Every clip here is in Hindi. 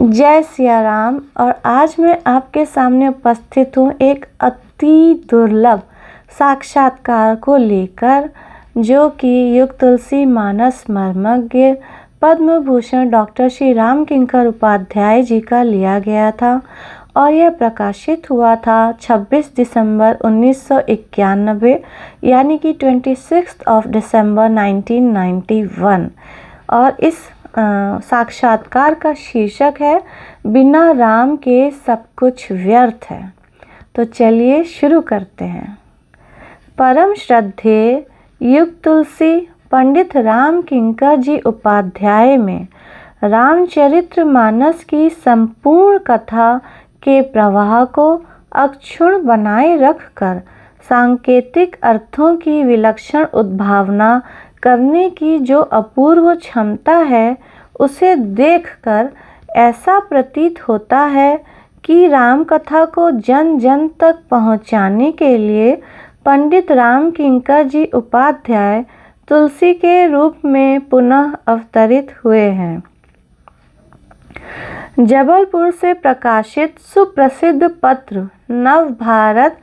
जय सिया राम। और आज मैं आपके सामने उपस्थित हूँ एक अति दुर्लभ साक्षात्कार को लेकर, जो कि युग तुलसी मानस मर्मज्ञ पद्म भूषण डॉक्टर श्री राम किंकर उपाध्याय जी का लिया गया था और यह प्रकाशित हुआ था 26 दिसंबर 1991 यानी कि 26 दिसंबर 1991। और इस साक्षात्कार का शीर्षक है बिना राम के सब कुछ व्यर्थ है। तो चलिए शुरू करते हैं। परम श्रद्धेय युग तुलसी पंडित राम किंकर जी उपाध्याय में रामचरित्र मानस की संपूर्ण कथा के प्रवाह को अक्षुण्ण बनाए रखकर सांकेतिक अर्थों की विलक्षण उद्भावना करने की जो अपूर्व क्षमता है, उसे देखकर ऐसा प्रतीत होता है कि राम कथा को जन जन तक पहुंचाने के लिए पंडित राम किंकर जी उपाध्याय तुलसी के रूप में पुनः अवतरित हुए हैं। जबलपुर से प्रकाशित सुप्रसिद्ध पत्र नव भारत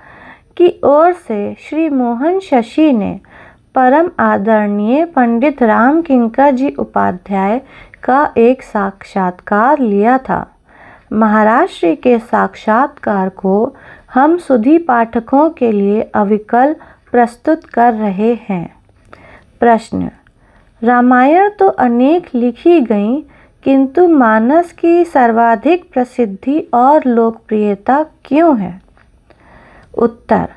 की ओर से श्री मोहन शशि ने परम आदरणीय पंडित राम किंकर जी उपाध्याय का एक साक्षात्कार लिया था। महाराष्ट्र के साक्षात्कार को हम सुधी पाठकों के लिए अविकल प्रस्तुत कर रहे हैं। प्रश्न: रामायण तो अनेक लिखी गई, किंतु मानस की सर्वाधिक प्रसिद्धि और लोकप्रियता क्यों है? उत्तर: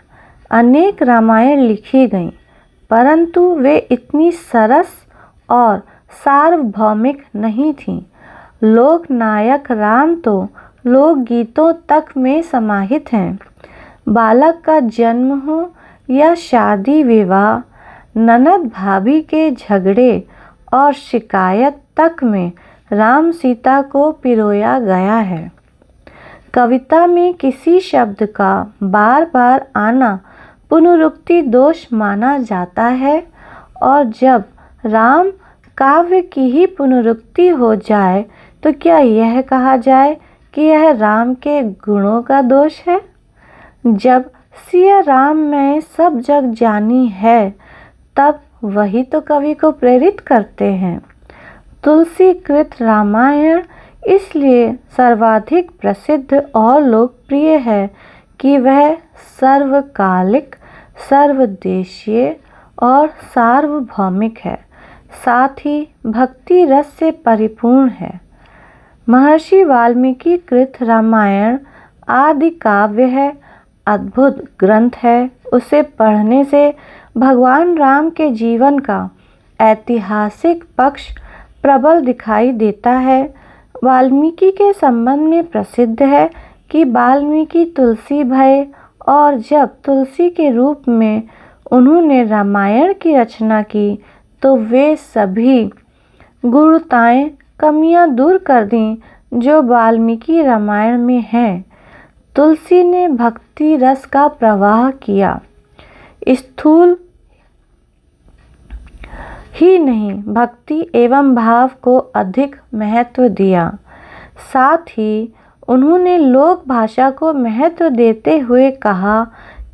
अनेक रामायण लिखी गईं, परंतु वे इतनी सरस और सार्वभौमिक नहीं थीं। लोकनायक राम तो लोकगीतों तक में समाहित हैं। बालक का जन्म हो या शादी विवाह, ननद भाभी के झगड़े और शिकायत तक में राम सीता को पिरोया गया है। कविता में किसी शब्द का बार बार आना पुनरुक्ति दोष माना जाता है, और जब राम काव्य की ही पुनरुक्ति हो जाए तो क्या यह कहा जाए कि यह राम के गुणों का दोष है? जब सिया राम में सब जग जानी है, तब वही तो कवि को प्रेरित करते हैं। तुलसी कृत रामायण इसलिए सर्वाधिक प्रसिद्ध और लोकप्रिय है कि वह सर्वकालिक, सर्वदेशीय और सार्वभौमिक है, साथ ही भक्ति रस से परिपूर्ण है। महर्षि वाल्मीकि कृत रामायण आदि काव्य है, अद्भुत ग्रंथ है। उसे पढ़ने से भगवान राम के जीवन का ऐतिहासिक पक्ष प्रबल दिखाई देता है। वाल्मीकि के संबंध में प्रसिद्ध है कि वाल्मीकि तुलसी भय, और जब तुलसी के रूप में उन्होंने रामायण की रचना की तो वे सभी गुणताएं, कमियां दूर कर दी जो वाल्मीकि रामायण में हैं। तुलसी ने भक्ति रस का प्रवाह किया, स्थूल ही नहीं भक्ति एवं भाव को अधिक महत्व दिया। साथ ही उन्होंने लोक भाषा को महत्व देते हुए कहा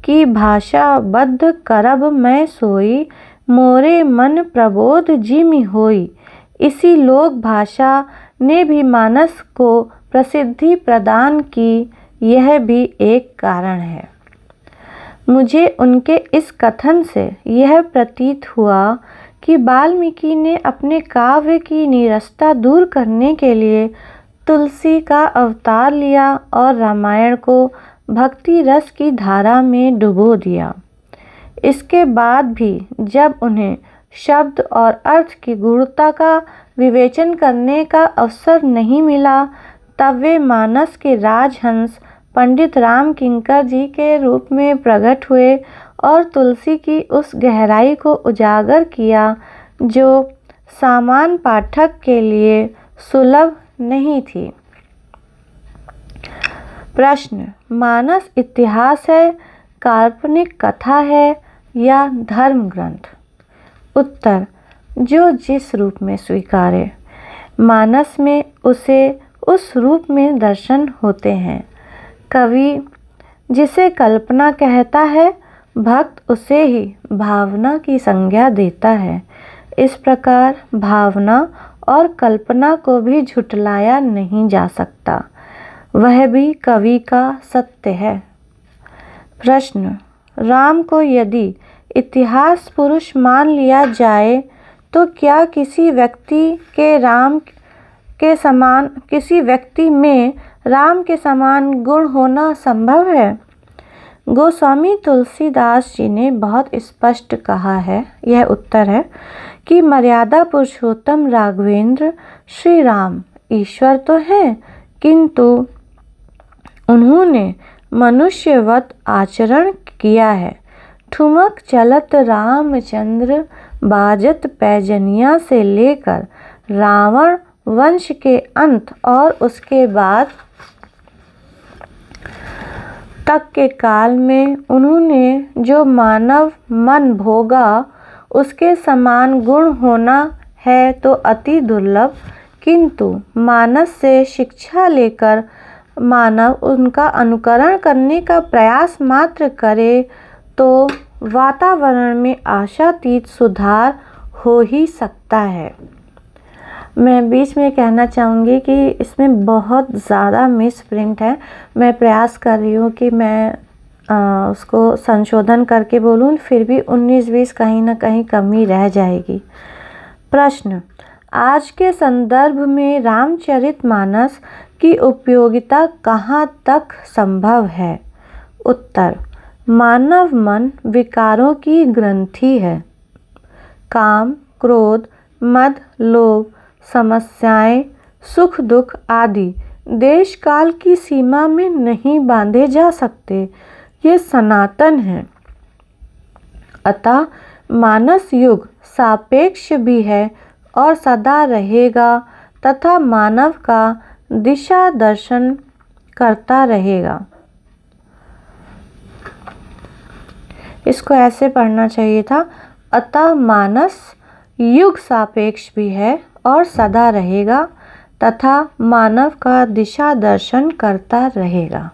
कि भाषाबद्ध करब मैं सोई, मोरे मन प्रबोध जिमि होई। इसी लोक भाषा ने भी मानस को प्रसिद्धि प्रदान की, यह भी एक कारण है। मुझे उनके इस कथन से यह प्रतीत हुआ कि वाल्मीकि ने अपने काव्य की नीरसता दूर करने के लिए तुलसी का अवतार लिया और रामायण को भक्ति रस की धारा में डुबो दिया। इसके बाद भी जब उन्हें शब्द और अर्थ की गूढ़ता का विवेचन करने का अवसर नहीं मिला, तब वे मानस के राजहंस पंडित राम किंकर जी के रूप में प्रकट हुए और तुलसी की उस गहराई को उजागर किया जो सामान्य पाठक के लिए सुलभ नहीं थी। प्रश्न: मानस इतिहास है, काल्पनिक कथा है या धर्म ग्रंथ? उत्तर: जो जिस रूप में स्वीकारे। मानस में उसे उस रूप में दर्शन होते हैं। कवि जिसे कल्पना कहता है, भक्त उसे ही भावना की संज्ञा देता है। इस प्रकार भावना और कल्पना को भी झुठलाया नहीं जा सकता, वह भी कवि का सत्य है। प्रश्न: राम को यदि इतिहास पुरुष मान लिया जाए तो क्या किसी व्यक्ति में राम के समान गुण होना संभव है? गोस्वामी तुलसीदास जी ने बहुत स्पष्ट कहा है, यह उत्तर है कि मर्यादा पुरुषोत्तम राघवेंद्र श्री राम ईश्वर तो हैं, किंतु उन्होंने मनुष्यवत आचरण किया है। ठुमक चलत रामचंद्र, बाजत पैजनिया से लेकर रावण वंश के अंत और उसके बाद तक के काल में उन्होंने जो मानव मन भोगा, उसके समान गुण होना है तो अति दुर्लभ। किंतु मानस से शिक्षा लेकर मानव उनका अनुकरण करने का प्रयास मात्र करे तो वातावरण में आशातीत सुधार हो ही सकता है। मैं बीच में कहना चाहूँगी कि इसमें बहुत ज़्यादा मिस प्रिंट है। मैं प्रयास कर रही हूँ कि मैं उसको संशोधन करके बोलूँ, फिर भी 19-20 कहीं ना कहीं कमी रह जाएगी। प्रश्न: आज के संदर्भ में रामचरितमानस की उपयोगिता कहाँ तक संभव है? उत्तर: मानव मन विकारों की ग्रंथि है। काम, क्रोध, मद, लोभ, समस्याएं, सुख दुख आदि देश काल की सीमा में नहीं बांधे जा सकते, ये सनातन है। अतः मानस युग सापेक्ष भी है और सदा रहेगा तथा मानव का दिशा दर्शन करता रहेगा। इसको ऐसे पढ़ना चाहिए था, अतः मानस युग सापेक्ष भी है और सदा रहेगा तथा मानव का दिशा दर्शन करता रहेगा।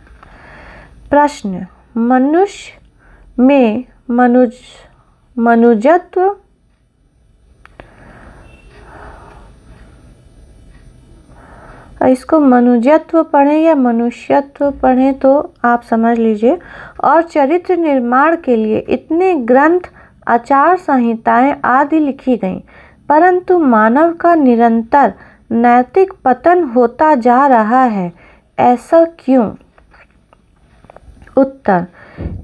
प्रश्न: मनुष्य में मनुजत्व इसको मनुजत्व पढ़ें या मनुष्यत्व पढ़ें तो आप समझ लीजिए। और चरित्र निर्माण के लिए इतने ग्रंथ, आचार संहिताएं आदि लिखी गईं, परंतु मानव का निरंतर नैतिक पतन होता जा रहा है, ऐसा क्यों? उत्तर: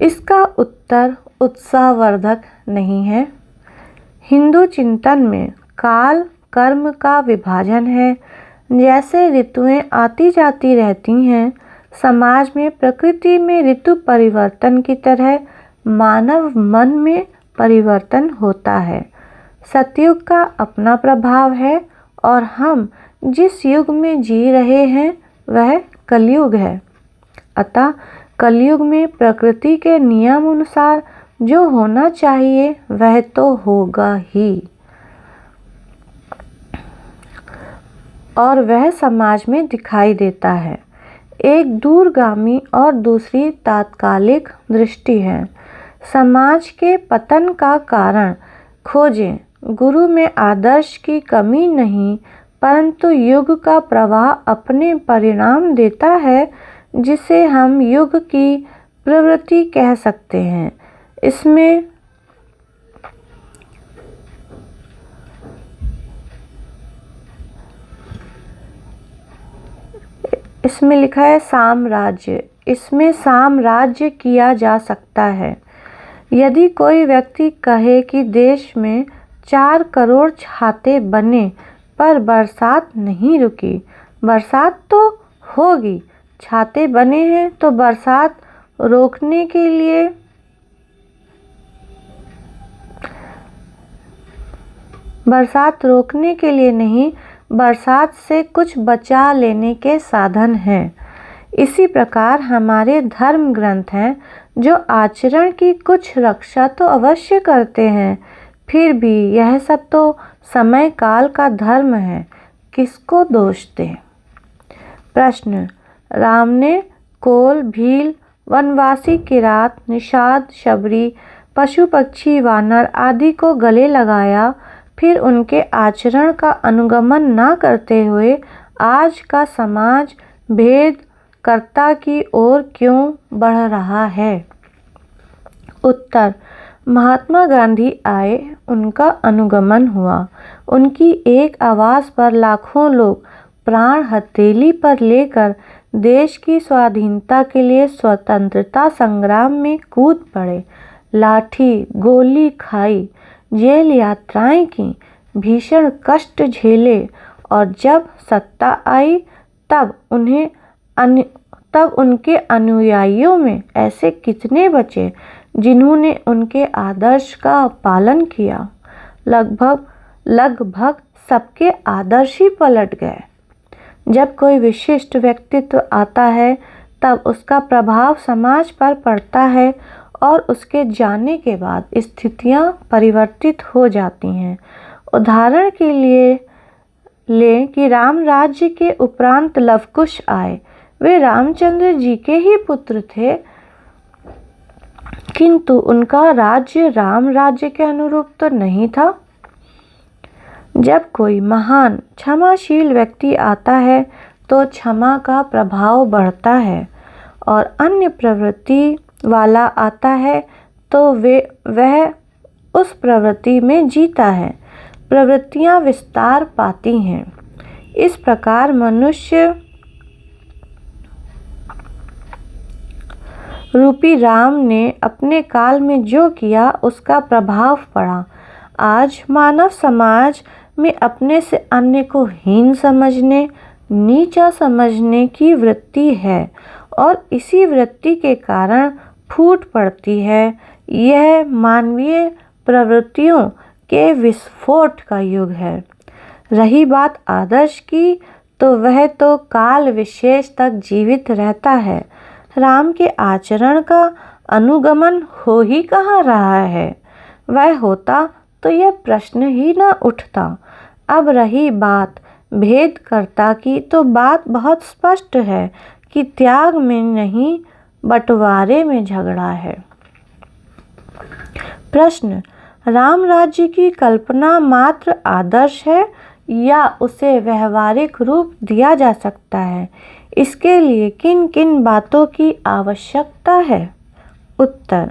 इसका उत्तर उत्साहवर्धक नहीं है। हिंदू चिंतन में काल कर्म का विभाजन है। जैसे ऋतुएं आती जाती रहती हैं, समाज में प्रकृति में ऋतु परिवर्तन की तरह मानव मन में परिवर्तन होता है। सतयुग का अपना प्रभाव है और हम जिस युग में जी रहे हैं वह कलयुग है। अतः कलयुग में प्रकृति के नियम अनुसार जो होना चाहिए वह तो होगा ही, और वह समाज में दिखाई देता है। एक दूरगामी और दूसरी तात्कालिक दृष्टि है। समाज के पतन का कारण खोजें। गुरु में आदर्श की कमी नहीं, परंतु युग का प्रवाह अपने परिणाम देता है, जिसे हम युग की प्रवृत्ति कह सकते हैं। इसमें लिखा है साम्राज्य। इसमें साम्राज्य किया जा सकता है। यदि कोई व्यक्ति कहे कि देश में 4 करोड़ छाते बने पर बरसात नहीं रुकी, बरसात तो होगी, छाते बने हैं तो बरसात रोकने के लिए नहीं, बरसात से कुछ बचा लेने के साधन हैं। इसी प्रकार हमारे धर्म ग्रंथ हैं जो आचरण की कुछ रक्षा तो अवश्य करते हैं, फिर भी यह सब तो समय काल का धर्म है, किसको दोष दें। प्रश्न, राम ने कोल, भील, वनवासी, किरात, निषाद, शबरी, पशु पक्षी, वानर आदि को गले लगाया, फिर उनके आचरण का अनुगमन न करते हुए आज का समाज भेदकर्ता की ओर क्यों बढ़ रहा है? उत्तर, महात्मा गांधी आए, उनका अनुगमन हुआ। उनकी एक आवाज़ पर लाखों लोग प्राण हथेली पर लेकर देश की स्वाधीनता के लिए स्वतंत्रता संग्राम में कूद पड़े। लाठी गोली खाई, जेल यात्राएं की, भीषण कष्ट झेले और जब सत्ता आई तब उनके अनुयायियों में ऐसे कितने बचे जिन्होंने उनके आदर्श का पालन किया? लगभग सबके आदर्श ही पलट गए। जब कोई विशिष्ट व्यक्तित्व आता है तब उसका प्रभाव समाज पर पड़ता है और उसके जाने के बाद स्थितियां परिवर्तित हो जाती हैं। उदाहरण के लिए लें कि राम राज्य के उपरांत लवकुश आए। वे रामचंद्र जी के ही पुत्र थे, किंतु उनका राज्य राम राज्य के अनुरूप तो नहीं था। जब कोई महान क्षमाशील व्यक्ति आता है तो क्षमा का प्रभाव बढ़ता है, और अन्य प्रवृत्ति वाला आता है तो वह उस प्रवृत्ति में जीता है। प्रवृत्तियां विस्तार पाती हैं। इस प्रकार मनुष्य रूपी राम ने अपने काल में जो किया उसका प्रभाव पड़ा। आज मानव समाज में अपने से अन्य को हीन समझने, नीचा समझने की वृत्ति है और इसी वृत्ति के कारण फूट पड़ती है। यह मानवीय प्रवृत्तियों के विस्फोट का युग है। रही बात आदर्श की, तो वह तो काल विशेष तक जीवित रहता है। राम के आचरण का अनुगमन हो ही कहाँ रहा है? वह होता तो यह प्रश्न ही न उठता। अब रही बात भेदकर्ता की, तो बात बहुत स्पष्ट है कि त्याग में नहीं बंटवारे में झगड़ा है। प्रश्न, राम राज्य की कल्पना मात्र आदर्श है या उसे व्यवहारिक रूप दिया जा सकता है? इसके लिए किन किन बातों की आवश्यकता है? उत्तर,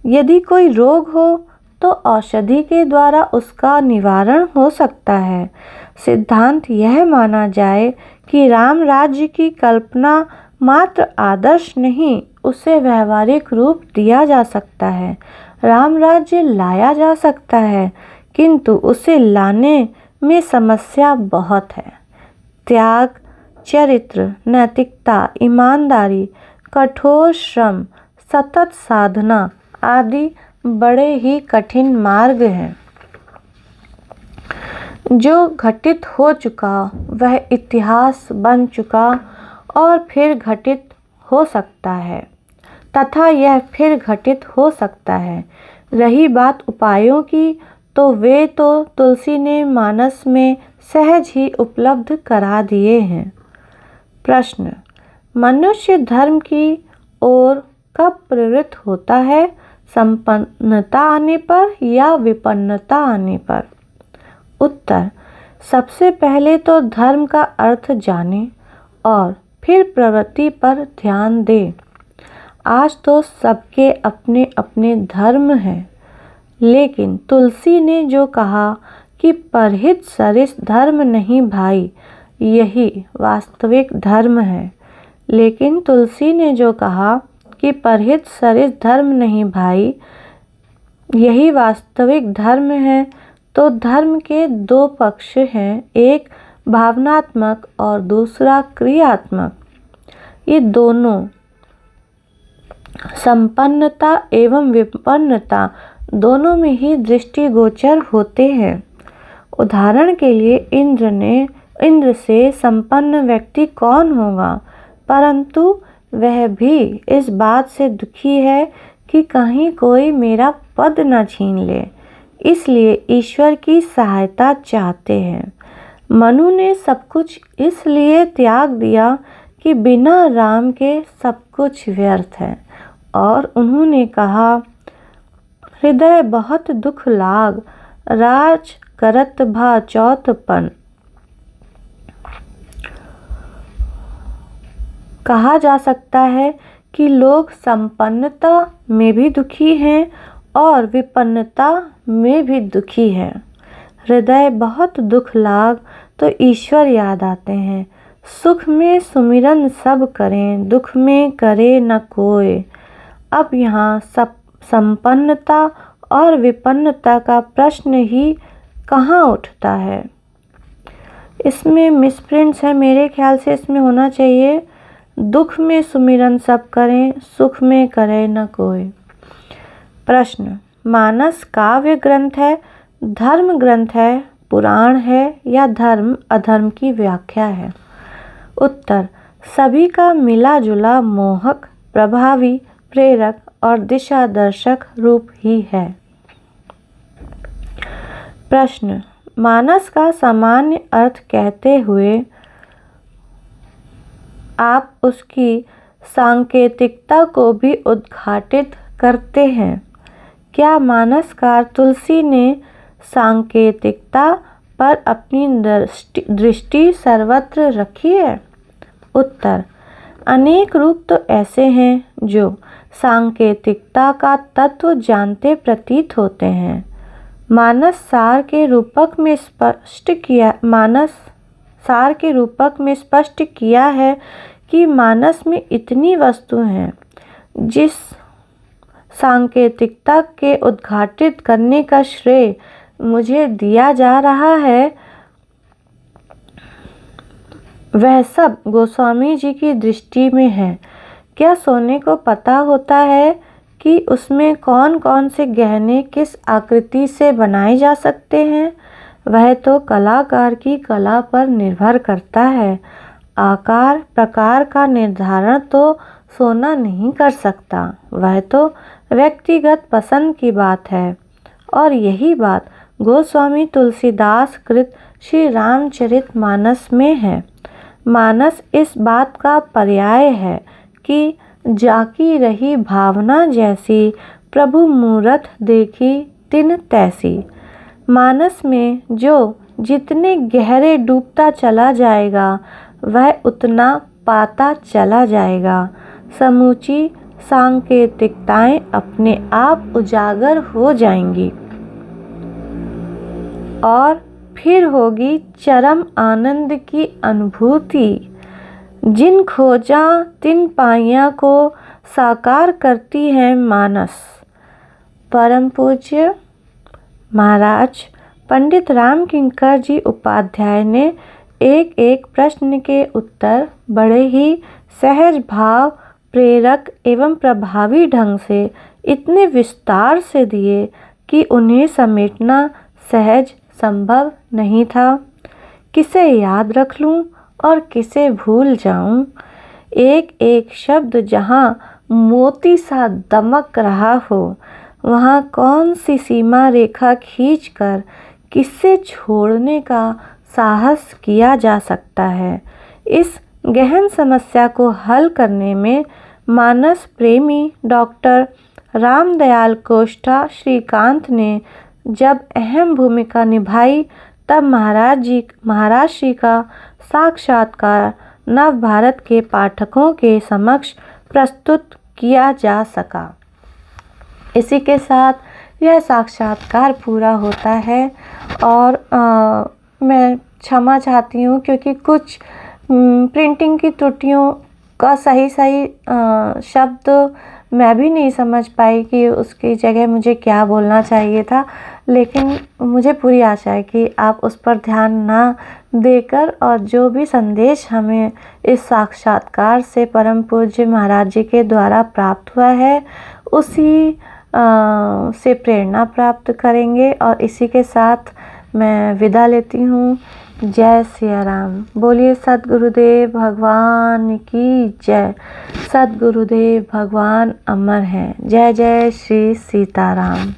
यदि कोई रोग हो तो औषधि के द्वारा उसका निवारण हो सकता है। सिद्धांत यह माना जाए कि राम राज्य की कल्पना मात्र आदर्श नहीं, उसे व्यवहारिक रूप दिया जा सकता है। राम राज्य लाया जा सकता है, किंतु उसे लाने में समस्या बहुत है। त्याग, चरित्र, नैतिकता, ईमानदारी, कठोर श्रम, सतत साधना आदि बड़े ही कठिन मार्ग हैं। जो घटित हो चुका वह इतिहास बन चुका और फिर घटित हो सकता है तथा यह फिर घटित हो सकता है। रही बात उपायों की, तो वे तो तुलसी ने मानस में सहज ही उपलब्ध करा दिए हैं। प्रश्न, मनुष्य धर्म की ओर कब प्रवृत्त होता है? संपन्नता आने पर या विपन्नता आने पर? उत्तर, सबसे पहले तो धर्म का अर्थ जाने और फिर प्रवृत्ति पर ध्यान दें। आज तो सबके अपने अपने धर्म हैं, लेकिन तुलसी ने जो कहा कि परहित सरिस धर्म नहीं भाई, यही वास्तविक धर्म है। लेकिन तुलसी ने जो कहा कि परहित सरिस धर्म नहीं भाई, यही वास्तविक धर्म है, तो धर्म के दो पक्ष हैं, एक भावनात्मक और दूसरा क्रियात्मक। ये दोनों संपन्नता एवं विपन्नता दोनों में ही दृष्टिगोचर होते हैं। उदाहरण के लिए इंद्र से संपन्न व्यक्ति कौन होगा, परंतु वह भी इस बात से दुखी है कि कहीं कोई मेरा पद न छीन ले, इसलिए ईश्वर की सहायता चाहते हैं। मनु ने सब कुछ इसलिए त्याग दिया कि बिना राम के सब कुछ व्यर्थ है। और उन्होंने कहा, हृदय बहुत दुख लाग, राज करत भा चौथपन। कहा जा सकता है कि लोग संपन्नता में भी दुखी हैं और विपन्नता में भी दुखी हैं। हृदय बहुत दुख लाग तो ईश्वर याद आते हैं। सुख में सुमिरन सब करें, दुख में करे न कोय। अब यहाँ सब संपन्नता और विपन्नता का प्रश्न ही कहाँ उठता है। इसमें मिसप्रिंट्स है, मेरे ख्याल से इसमें होना चाहिए दुख में सुमिरन सब करें, सुख में करे न कोई। प्रश्न, मानस काव्य ग्रंथ है, धर्म ग्रंथ है, पुराण है या धर्म अधर्म की व्याख्या है? उत्तर, सभी का मिला जुला मोहक, प्रभावी, प्रेरक और दिशा दर्शक रूप ही है। प्रश्न, मानस का सामान्य अर्थ कहते हुए आप उसकी सांकेतिकता को भी उद्घाटित करते हैं। क्या मानसकार तुलसी ने सांकेतिकता पर अपनी दृष्टि सर्वत्र रखी है? उत्तर, अनेक रूप तो ऐसे हैं जो सांकेतिकता का तत्व जानते प्रतीत होते हैं। मानस सार के रूपक में स्पष्ट किया है कि मानस में इतनी वस्तु हैं जिस सांकेतिकता के उद्घाटित करने का श्रेय मुझे दिया जा रहा है, वह सब गोस्वामी जी की दृष्टि में है। क्या सोने को पता होता है कि उसमें कौन कौन से गहने किस आकृति से बनाए जा सकते हैं? वह तो कलाकार की कला पर निर्भर करता है। आकार प्रकार का निर्धारण तो सोना नहीं कर सकता, वह तो व्यक्तिगत पसंद की बात है। और यही बात गोस्वामी तुलसीदास कृत श्री रामचरितमानस में है। मानस इस बात का पर्याय है कि जाकी रही भावना जैसी, प्रभु मूरत देखी तिन तैसी। मानस में जो जितने गहरे डूबता चला जाएगा वह उतना पाता चला जाएगा। समूची सांकेतिकताएं अपने आप उजागर हो जाएंगी और फिर होगी चरम आनंद की अनुभूति। जिन खोजा तिन पाइयां को साकार करती है मानस। परम पूज्य महाराज पंडित राम किंकर जी उपाध्याय ने एक एक प्रश्न के उत्तर बड़े ही सहज भाव, प्रेरक एवं प्रभावी ढंग से इतने विस्तार से दिए कि उन्हें समेटना सहज संभव नहीं था। किसे याद रख लूं और किसे भूल जाऊं? एक एक शब्द जहां मोती सा दमक रहा हो, वहां कौन सी सीमा रेखा खींचकर किससे छोड़ने का साहस किया जा सकता है? इस गहन समस्या को हल करने में मानस प्रेमी डॉक्टर रामदयाल कोष्ठा श्रीकांत ने जब अहम भूमिका निभाई, तब महाराज श्री का साक्षात्कार नव भारत के पाठकों के समक्ष प्रस्तुत किया जा सका। इसी के साथ यह साक्षात्कार पूरा होता है और मैं क्षमा चाहती हूँ क्योंकि कुछ प्रिंटिंग की त्रुटियों का सही शब्द मैं भी नहीं समझ पाई कि उसकी जगह मुझे क्या बोलना चाहिए था, लेकिन मुझे पूरी आशा है कि आप उस पर ध्यान ना देकर और जो भी संदेश हमें इस साक्षात्कार से परम पूज्य महाराज जी के द्वारा प्राप्त हुआ है उसी से प्रेरणा प्राप्त करेंगे। और इसी के साथ मैं विदा लेती हूँ। जय सिया राम। बोलिए सद्गुरुदेव भगवान की जय। सद्गुरुदेव भगवान अमर हैं। जय जय श्री सीताराम।